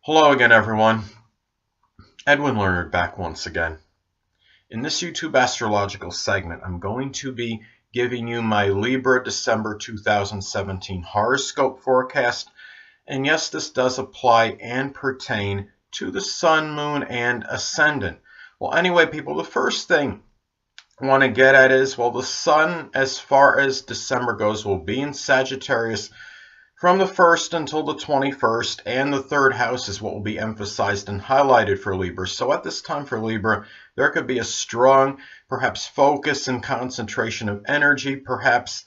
Hello again, everyone. Edwin Learnard back once again. In this YouTube astrological segment, I'm going to be giving you my Libra December 2017 horoscope forecast. And yes, this does apply and pertain to the Sun, Moon, and Ascendant. Well, anyway, people, the first thing I want to get at is, well, the Sun, as far as December goes, will be in Sagittarius from the 1st until the 21st, and the third house is what will be emphasized and highlighted for Libra. So at this time for Libra, there could be a strong, perhaps focus and concentration of energy, perhaps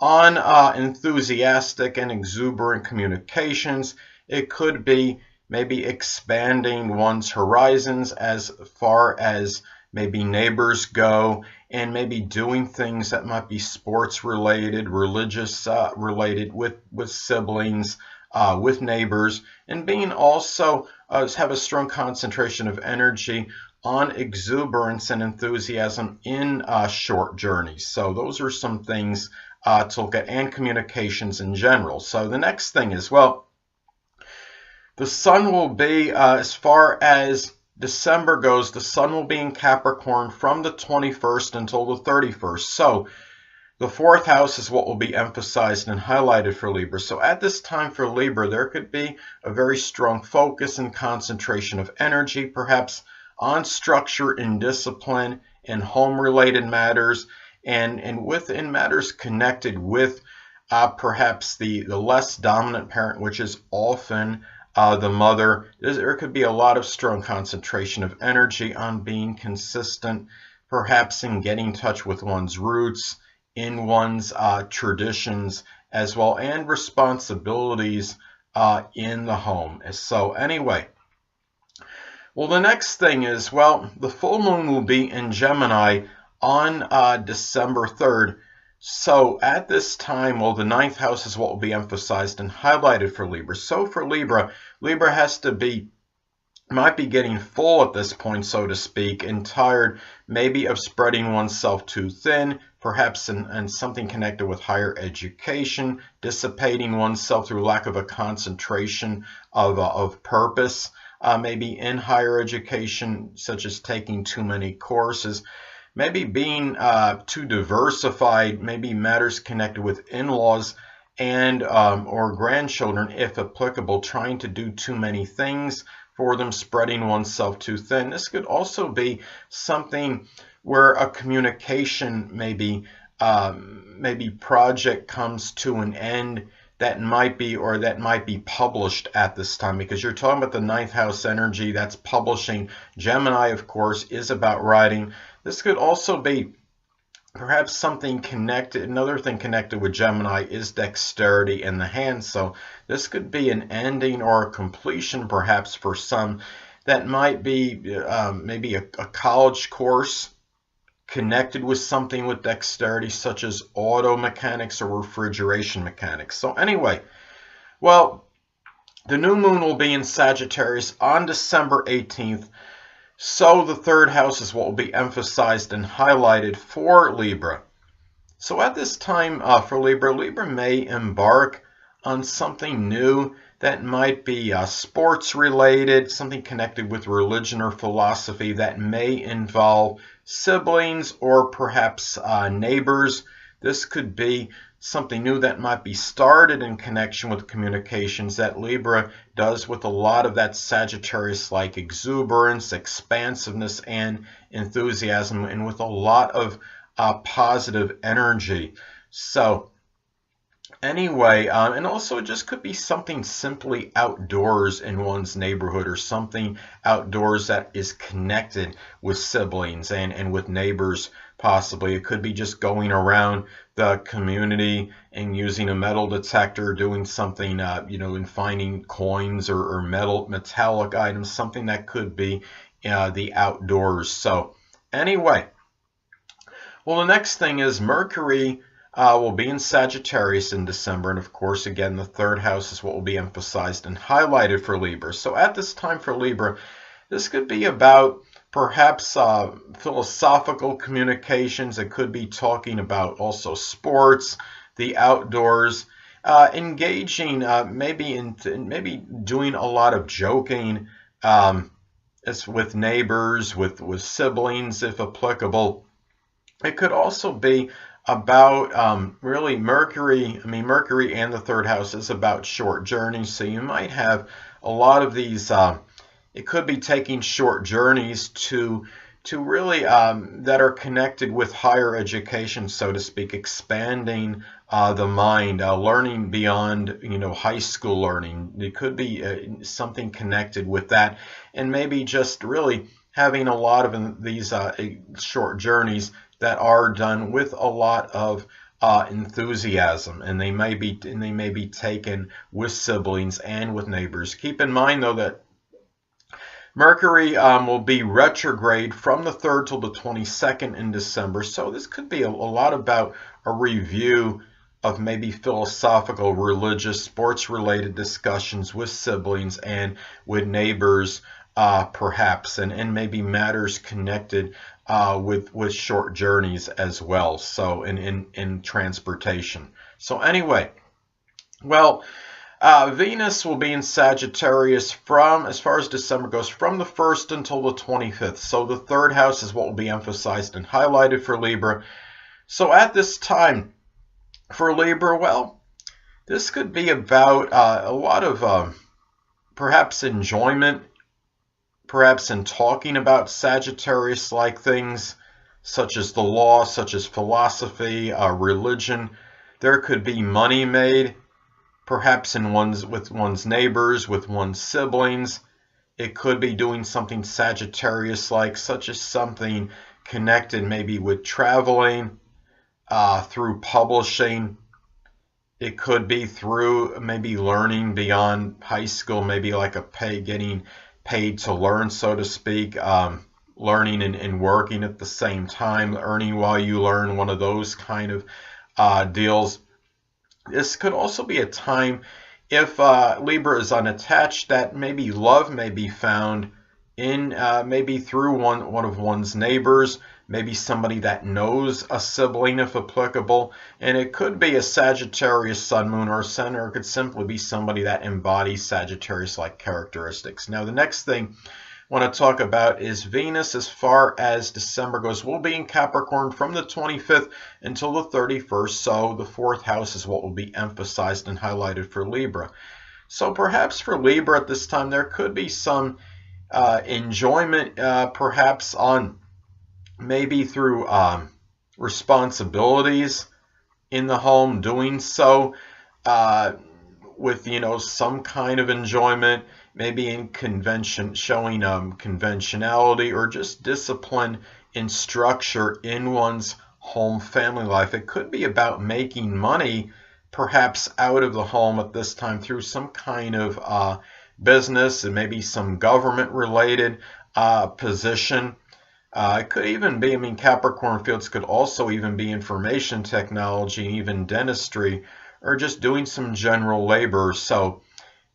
on enthusiastic and exuberant communications. It could be maybe expanding one's horizons as far as maybe neighbors go, and maybe doing things that might be sports related, religious related with siblings, with neighbors, and being also have a strong concentration of energy on exuberance and enthusiasm in short journeys. So those are some things to look at, and communications in general. So the next thing is, well, the Sun will be, as far as December goes, the Sun will be in Capricorn from the 21st until the 31st. So the fourth house is what will be emphasized and highlighted for Libra. So at this time for Libra, there could be a very strong focus and concentration of energy, perhaps on structure and discipline and home-related matters, and within matters connected with perhaps the less dominant parent, which is often the mother. There could be a lot of strong concentration of energy on being consistent, perhaps in getting in touch with one's roots, in one's traditions as well, and responsibilities in the home. So anyway, well, the next thing is, well, the full moon will be in Gemini on December 3rd. So at this time, well, the ninth house is what will be emphasized and highlighted for Libra. So for Libra, Libra has to be, might be getting full at this point, so to speak, and tired maybe of spreading oneself too thin, perhaps in something connected with higher education, dissipating oneself through lack of a concentration of purpose, maybe in higher education, such as taking too many courses. Maybe being too diversified, maybe matters connected with in-laws and or grandchildren, if applicable, trying to do too many things for them, spreading oneself too thin. This could also be something where a communication maybe project comes to an end that might be published at this time, because you're talking about the ninth house energy, that's publishing. Gemini, of course, is about writing. This could also be perhaps something connected. Another thing connected with Gemini is dexterity in the hand. So this could be an ending or a completion, perhaps for some, that might be maybe a college course connected with something with dexterity, such as auto mechanics or refrigeration mechanics. So anyway, well, the new moon will be in Sagittarius on December 18th. So the third house is what will be emphasized and highlighted for Libra. So at this time for Libra, Libra may embark on something new that might be sports related, something connected with religion or philosophy, that may involve siblings or perhaps neighbors. This could be something new that might be started in connection with communications that Libra does with a lot of that Sagittarius-like exuberance, expansiveness, and enthusiasm, and with a lot of positive energy. So anyway, and also it just could be something simply outdoors in one's neighborhood, or something outdoors that is connected with siblings and with neighbors possibly. It could be just going around the community and using a metal detector, doing something, and finding coins or metallic items, something that could be the outdoors. So anyway, well, the next thing is Mercury will be in Sagittarius in December, and of course, again, the third house is what will be emphasized and highlighted for Libra. So at this time for Libra, this could be about perhaps philosophical communications. It could be talking about also sports, the outdoors. engaging maybe doing a lot of joking, as with neighbors, with siblings, if applicable. It could also be about really Mercury. I mean, Mercury and the third house is about short journeys, so you might have a lot of these. It could be taking short journeys to really that are connected with higher education, so to speak, expanding the mind, learning beyond high school learning. It could be something connected with that, and maybe just really having a lot of these short journeys that are done with a lot of enthusiasm, and they may be taken with siblings and with neighbors. Keep in mind though that Mercury will be retrograde from the 3rd till the 22nd in December, so this could be a lot about a review of maybe philosophical, religious, sports-related discussions with siblings and with neighbors, perhaps, and maybe matters connected with short journeys as well, so in transportation. So anyway, well, Venus will be in Sagittarius from, as far as December goes, from the 1st until the 25th. So the third house is what will be emphasized and highlighted for Libra. So at this time for Libra, well, this could be about a lot of perhaps enjoyment, perhaps in talking about Sagittarius-like things, such as the law, such as philosophy, religion. There could be money made, perhaps with one's neighbors, with one's siblings. It could be doing something Sagittarius-like, such as something connected maybe with traveling, through publishing. It could be through maybe learning beyond high school, maybe like getting paid to learn, so to speak, learning and working at the same time, earning while you learn, one of those kind of deals. This could also be a time, if Libra is unattached, that maybe love may be found in maybe through one of one's neighbors, maybe somebody that knows a sibling if applicable, and it could be a Sagittarius sun, moon, or ascendant, or it could simply be somebody that embodies Sagittarius-like characteristics. Now the next thing I want to talk about is Venus, as far as December goes, will be in Capricorn from the 25th until the 31st, so the 4th house is what will be emphasized and highlighted for Libra. So perhaps for Libra at this time there could be some enjoyment, perhaps on maybe through responsibilities in the home, doing so with some kind of enjoyment, maybe in showing conventionality or just discipline in structure in one's home family life. It could be about making money perhaps out of the home at this time through some kind of business, and maybe some government related position. It could even be, Capricorn fields could also even be information technology, even dentistry, or just doing some general labor. So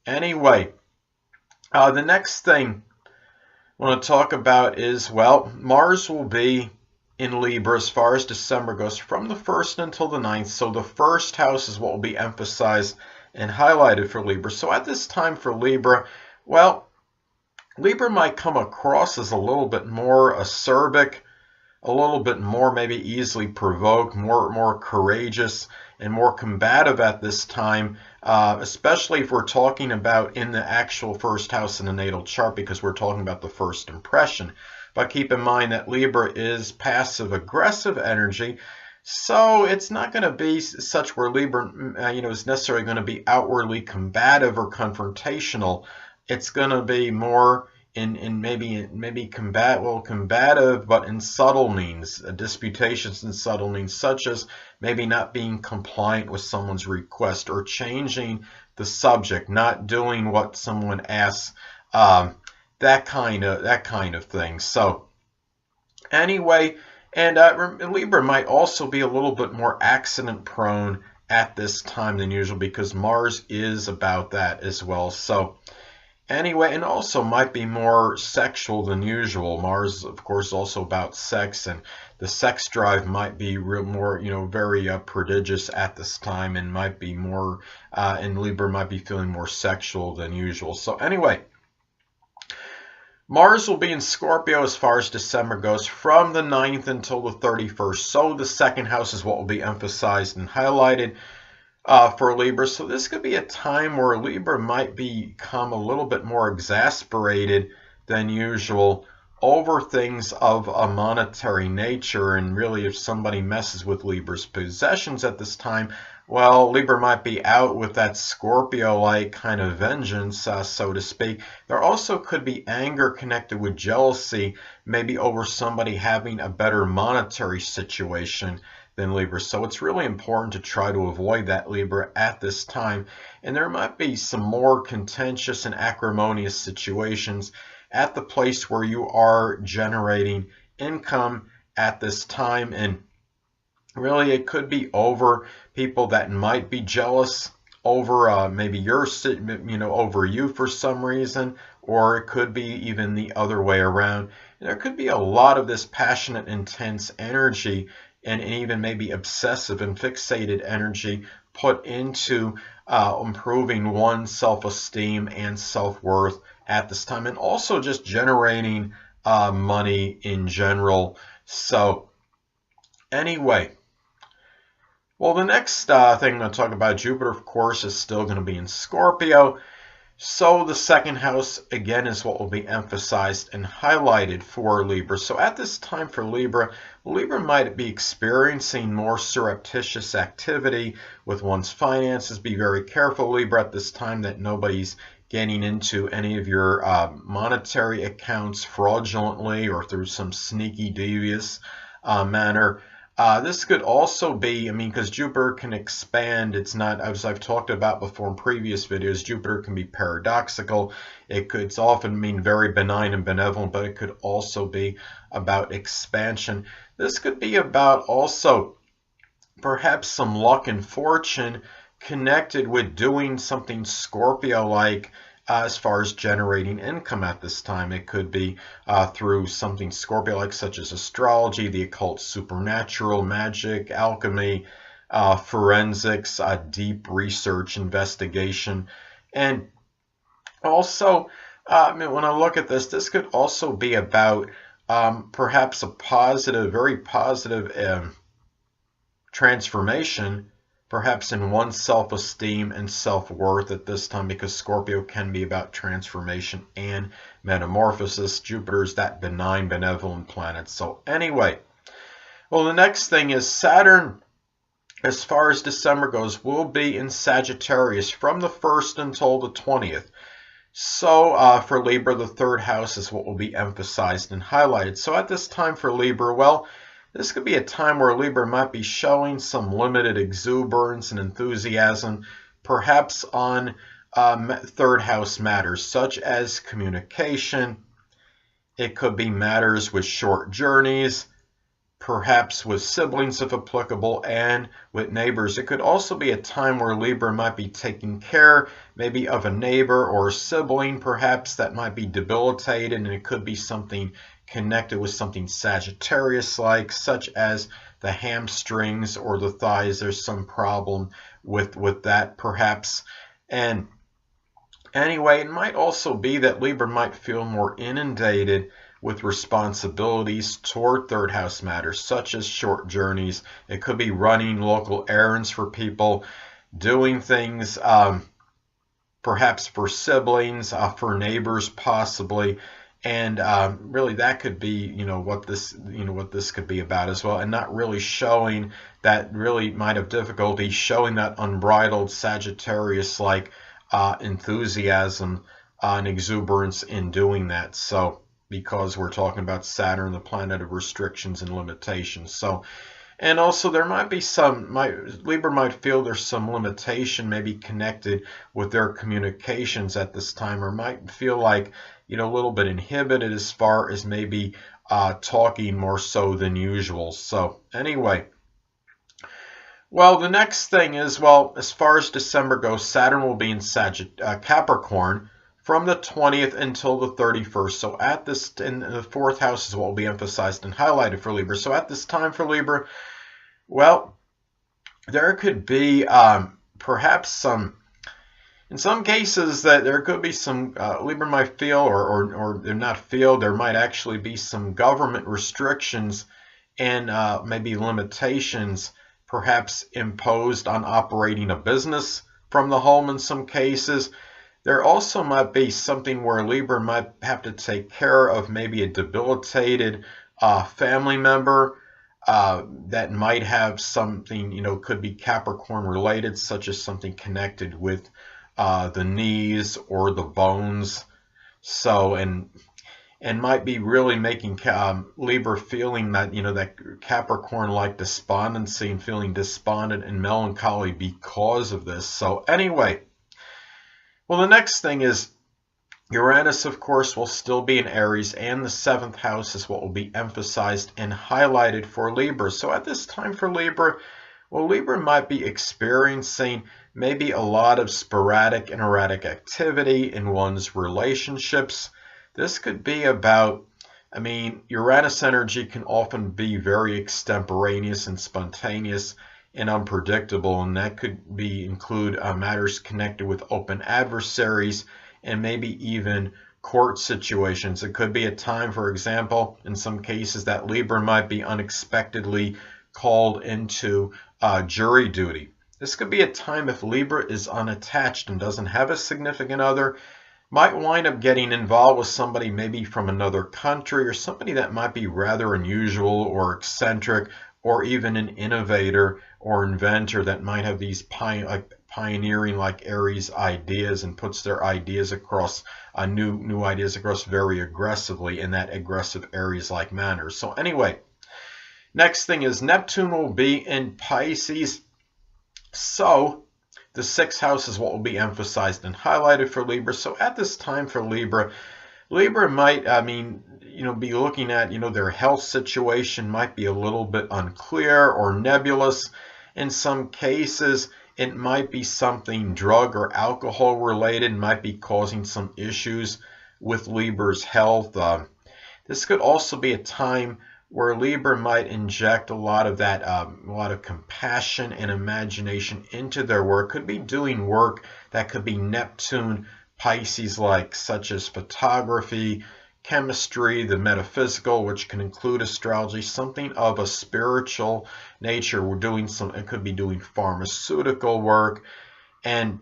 anyway, the next thing I want to talk about is, well, Mars will be in Libra as far as December goes from the 1st until the 9th. So the 1st house is what will be emphasized and highlighted for Libra. So at this time for Libra, well, Libra might come across as a little bit more acerbic, a little bit more maybe easily provoked, more courageous, and more combative at this time, especially if we're talking about in the actual 1st house in the natal chart, because we're talking about the first impression. But keep in mind that Libra is passive-aggressive energy, so it's not going to be such where Libra is necessarily going to be outwardly combative or confrontational. It's going to be more in maybe combative, but in subtle means, disputations in subtle means, such as maybe not being compliant with someone's request or changing the subject, not doing what someone asks, that kind of thing. So anyway, and Libra might also be a little bit more accident prone at this time than usual, because Mars is about that as well. So Anyway, and also might be more sexual than usual. Mars, of course, also about sex, and the sex drive might be real more, very prodigious at this time, and might be more, and Libra might be feeling more sexual than usual. So anyway, Mars will be in Scorpio as far as December goes from the 9th until the 31st. So the second house is what will be emphasized and highlighted for Libra. So this could be a time where Libra might become a little bit more exasperated than usual over things of a monetary nature. And really, if somebody messes with Libra's possessions at this time, well, Libra might be out with that Scorpio-like kind of vengeance, so to speak. There also could be anger connected with jealousy, maybe over somebody having a better monetary situation than Libra. So it's really important to try to avoid that, Libra, at this time. And there might be some more contentious and acrimonious situations at the place where you are generating income at this time. And really, it could be over people that might be jealous over maybe over you for some reason, or it could be even the other way around. And there could be a lot of this passionate, intense energy and even maybe obsessive and fixated energy put into improving one's self-esteem and self-worth at this time, and also just generating money in general. So anyway, well, the next thing I'm going to talk about, Jupiter, of course, is still going to be in Scorpio. So the second house, again, is what will be emphasized and highlighted for Libra. So at this time for Libra might be experiencing more surreptitious activity with one's finances. Be very careful, Libra, at this time that nobody's getting into any of your monetary accounts fraudulently or through some sneaky, devious manner. This could also be, because Jupiter can expand. It's not, as I've talked about before in previous videos, Jupiter can be paradoxical. It's often mean very benign and benevolent, but it could also be about expansion. This could be about also perhaps some luck and fortune connected with doing something Scorpio-like as far as generating income at this time. It could be through something Scorpio-like, such as astrology, the occult, supernatural, magic, alchemy, forensics, deep research, investigation. And also, when I look at this could also be about perhaps a positive, very positive transformation, perhaps in one's self-esteem and self-worth at this time, because Scorpio can be about transformation and metamorphosis. Jupiter is that benign, benevolent planet. So anyway, well, the next thing is Saturn, as far as December goes, will be in Sagittarius from the 1st until the 20th. So for Libra, the third house is what will be emphasized and highlighted. So at this time for Libra, well, this could be a time where Libra might be showing some limited exuberance and enthusiasm, perhaps on third house matters, such as communication. It could be matters with short journeys, perhaps with siblings if applicable, and with neighbors. It could also be a time where Libra might be taking care maybe of a neighbor or a sibling, perhaps, that might be debilitated, and it could be something connected with something Sagittarius-like, such as the hamstrings or the thighs. There's some problem with that, perhaps. And anyway, it might also be that Libra might feel more inundated with responsibilities toward third house matters, such as short journeys. It could be running local errands for people, doing things perhaps for siblings, for neighbors possibly. And really, that could be, what this could be about as well, and not really showing that, really might have difficulty showing that unbridled Sagittarius-like enthusiasm and exuberance in doing that. So, because we're talking about Saturn, the planet of restrictions and limitations. So, and also there might be Libra might feel there's some limitation maybe connected with their communications at this time, or might feel like, a little bit inhibited as far as maybe talking more so than usual. So anyway, well, the next thing is, well, as far as December goes, Saturn will be in Capricorn from the 20th until the 31st. So at this, in the 4th house is what will be emphasized and highlighted for Libra. So at this time for Libra, well, there could be perhaps some, in some cases, that there could be some, Libra might feel, or not feel, there might actually be some government restrictions and maybe limitations perhaps imposed on operating a business from the home in some cases. There also might be something where Libra might have to take care of maybe a debilitated family member that might have something, could be Capricorn related, such as something connected with the knees or the bones. So, and might be really making Libra feeling that, that Capricorn-like despondency and feeling despondent and melancholy because of this. So anyway, well, the next thing is Uranus, of course, will still be in Aries, and the 7th house is what will be emphasized and highlighted for Libra. So at this time for Libra, well, Libra might be experiencing maybe a lot of sporadic and erratic activity in one's relationships. This could be about, Uranus energy can often be very extemporaneous and spontaneous and unpredictable, and that could include matters connected with open adversaries and maybe even court situations. It could be a time, for example, in some cases that Libra might be unexpectedly called into jury duty. This could be a time if Libra is unattached and doesn't have a significant other, might wind up getting involved with somebody maybe from another country or somebody that might be rather unusual or eccentric, or even an innovator or inventor that might have these pioneering like Aries ideas and puts their ideas across, new ideas across very aggressively in that aggressive Aries-like manner. So anyway, next thing is Neptune will be in Pisces. So the 6th house is what will be emphasized and highlighted for Libra. So at this time for Libra, Libra might, be looking at, their health situation might be a little bit unclear or nebulous. In some cases, it might be something drug or alcohol related, might be causing some issues with Libra's health. This could also be a time where Libra might inject a lot of that, a lot of compassion and imagination into their work. Could be doing work that could be Neptune, Pisces-like, such as photography, chemistry, the metaphysical, which can include astrology, something of a spiritual nature. It could be doing pharmaceutical work. And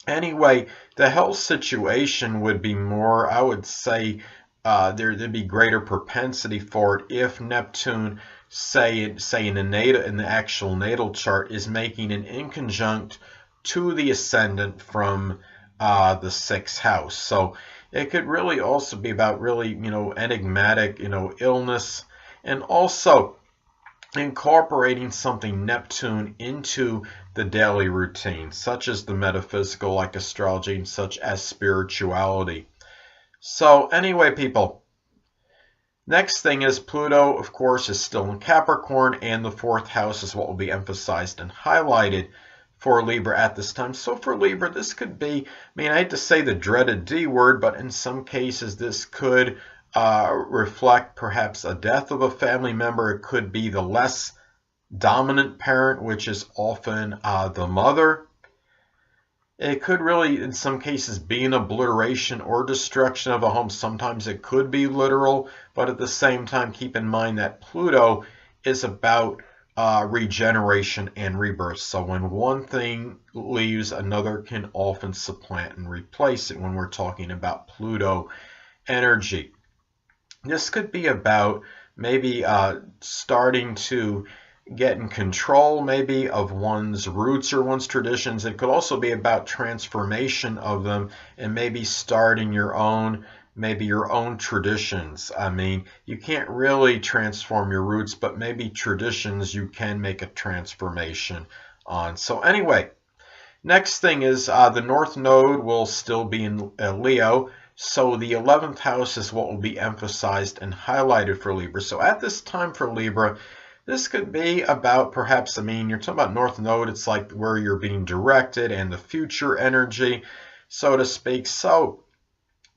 anyway, the health situation would be more, I would say, there'd be greater propensity for it if Neptune, say in the actual natal chart, is making an inconjunct to the ascendant from the 6th house. So it could really also be about really, enigmatic, illness, and also incorporating something Neptune into the daily routine, such as the metaphysical, like astrology, and such as spirituality. So anyway, people, next thing is Pluto, of course, is still in Capricorn, and the 4th house is what will be emphasized and highlighted for Libra at this time. So for Libra, this could be, I hate to say the dreaded D word, but in some cases this could reflect perhaps a death of a family member. It could be the less dominant parent, which is often the mother. It could really, in some cases, be an obliteration or destruction of a home. Sometimes it could be literal, but at the same time, keep in mind that Pluto is about regeneration and rebirth. So when one thing leaves, another can often supplant and replace it when we're talking about Pluto energy. This could be about maybe starting to get in control maybe of one's roots or one's traditions. It could also be about transformation of them and maybe starting your own traditions. You can't really transform your roots, but maybe traditions you can make a transformation on. So anyway, next thing is the North Node will still be in Leo. So the 11th house is what will be emphasized and highlighted for Libra. So at this time for Libra, this could be about perhaps, you're talking about North Node, it's like where you're being directed and the future energy, so to speak. So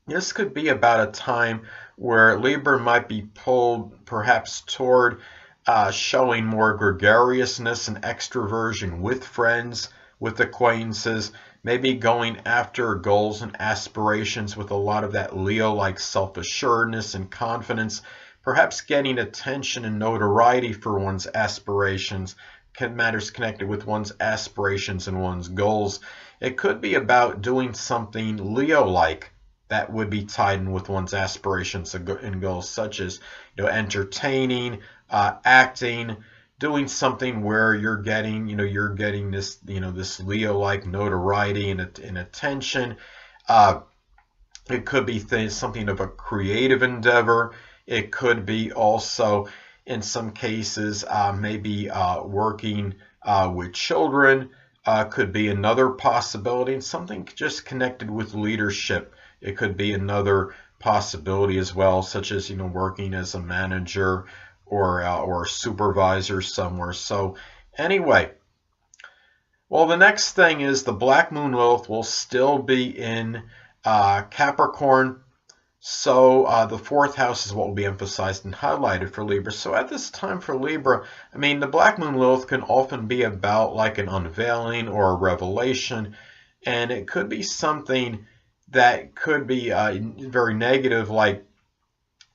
This could be about a time where Libra might be pulled perhaps toward showing more gregariousness and extroversion with friends, with acquaintances, maybe going after goals and aspirations with a lot of that Leo-like self-assuredness and confidence, perhaps getting attention and notoriety for one's aspirations, matters connected with one's aspirations and one's goals. It could be about doing something Leo-like that would be tied in with one's aspirations and goals, such as entertaining, acting, doing something where you're getting this this Leo-like notoriety and attention. It could be something of a creative endeavor. It could be also, in some cases, maybe working with children. Could be another possibility, and something just connected with leadership. It could be another possibility as well, such as working as a manager or a supervisor somewhere. So anyway, well, the next thing is the Black Moon Lilith will still be in Capricorn. So the fourth house is what will be emphasized and highlighted for Libra. So at this time for Libra, I mean, the Black Moon Lilith can often be about like an unveiling or a revelation, and it could be something that could be very negative, like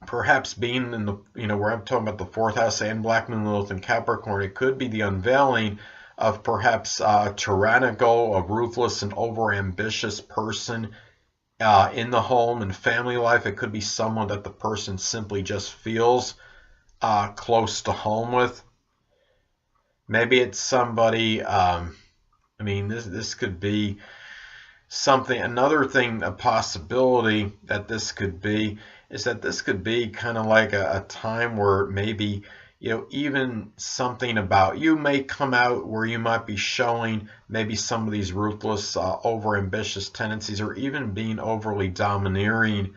perhaps being in the, where I'm talking about the fourth house and Black Moon Lilith in Capricorn. It could be the unveiling of perhaps a tyrannical, a ruthless, and overambitious person in the home and family life. It could be someone that the person simply just feels close to home with. Maybe it's somebody, I mean, this could be something, another thing, a possibility that this could be is that this could be kind of like a time where maybe even something about you may come out where you might be showing maybe some of these ruthless, overambitious tendencies, or even being overly domineering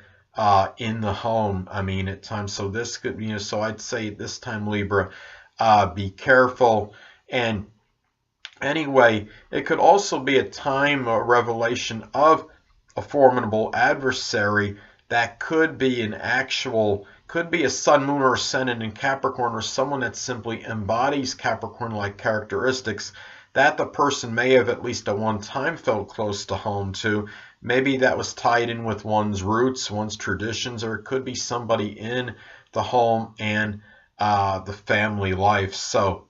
in the home. I mean, at times. So this could, so I'd say at this time, Libra, be careful. And anyway, it could also be a time of revelation of a formidable adversary that could be could be a sun, moon, or ascendant in Capricorn, or someone that simply embodies Capricorn-like characteristics that the person may have at least at one time felt close to home to. Maybe that was tied in with one's roots, one's traditions, or it could be somebody in the home and the family life. So,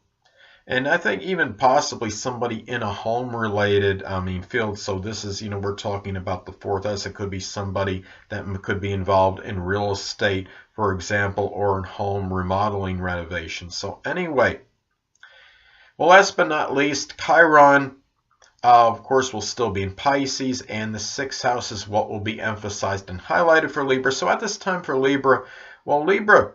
and I think even possibly somebody in a home-related, field. So this is, we're talking about the fourth house. It could be somebody that could be involved in real estate, for example, or in home remodeling renovation. So anyway, well, last but not least, Chiron, of course, will still be in Pisces, and the sixth house is what will be emphasized and highlighted for Libra. So at this time for Libra, well, Libra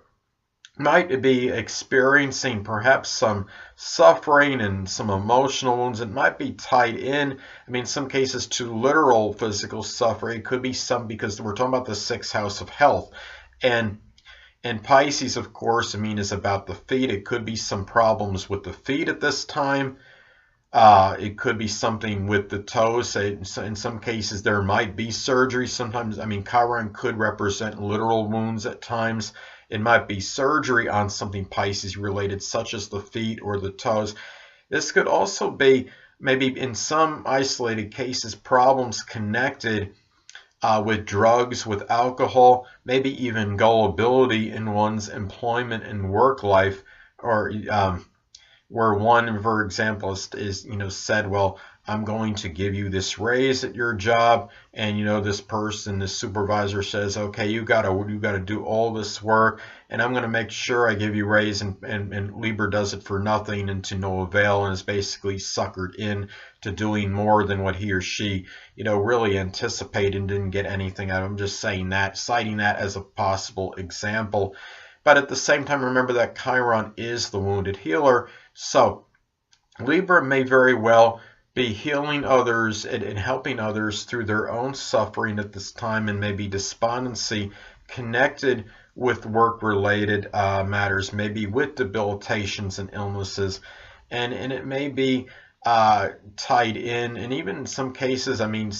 might be experiencing perhaps some suffering and some emotional wounds. It might be tied in, in some cases, to literal physical suffering. It could be some, because we're talking about the sixth house of health. And Pisces, of course, is about the feet. It could be some problems with the feet at this time. It could be something with the toes. In some cases, there might be surgery. Sometimes, Chiron could represent literal wounds at times. It might be surgery on something Pisces related, such as the feet or the toes. This could also be, maybe in some isolated cases, problems connected with drugs, with alcohol, maybe even gullibility in one's employment and work life, or where one, for example, is said, well, I'm going to give you this raise at your job, and this person, this supervisor says, okay, you gotta do all this work, and I'm gonna make sure I give you raise, and Libra does it for nothing and to no avail, and is basically suckered in to doing more than what he or she really anticipated and didn't get anything out of. I'm just saying that, citing that as a possible example. But at the same time, remember that Chiron is the wounded healer. So Libra may very well be healing others and helping others through their own suffering at this time, and maybe despondency connected with work-related matters, maybe with debilitations and illnesses. And it may be tied in, and even in some cases, I mean,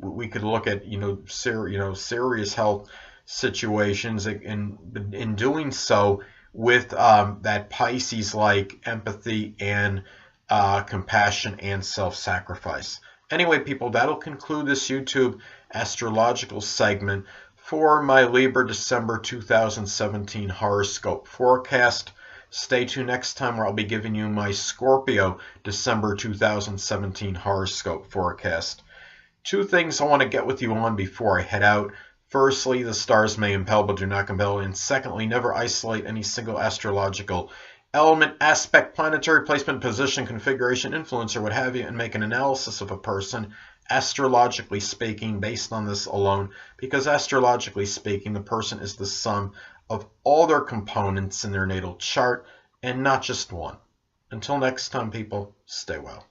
we could look at, serious health situations, and in doing so with that Pisces-like empathy and compassion and self-sacrifice. Anyway, people, that'll conclude this YouTube astrological segment for my Libra December 2017 horoscope forecast. Stay tuned next time where I'll be giving you my Scorpio December 2017 horoscope forecast. Two things I want to get with you on before I head out. Firstly, the stars may impel but do not compel. And secondly, never isolate any single astrological element, aspect, planetary placement, position, configuration, influence, or what have you, and make an analysis of a person, astrologically speaking, based on this alone, because astrologically speaking, the person is the sum of all their components in their natal chart, and not just one. Until next time, people, stay well.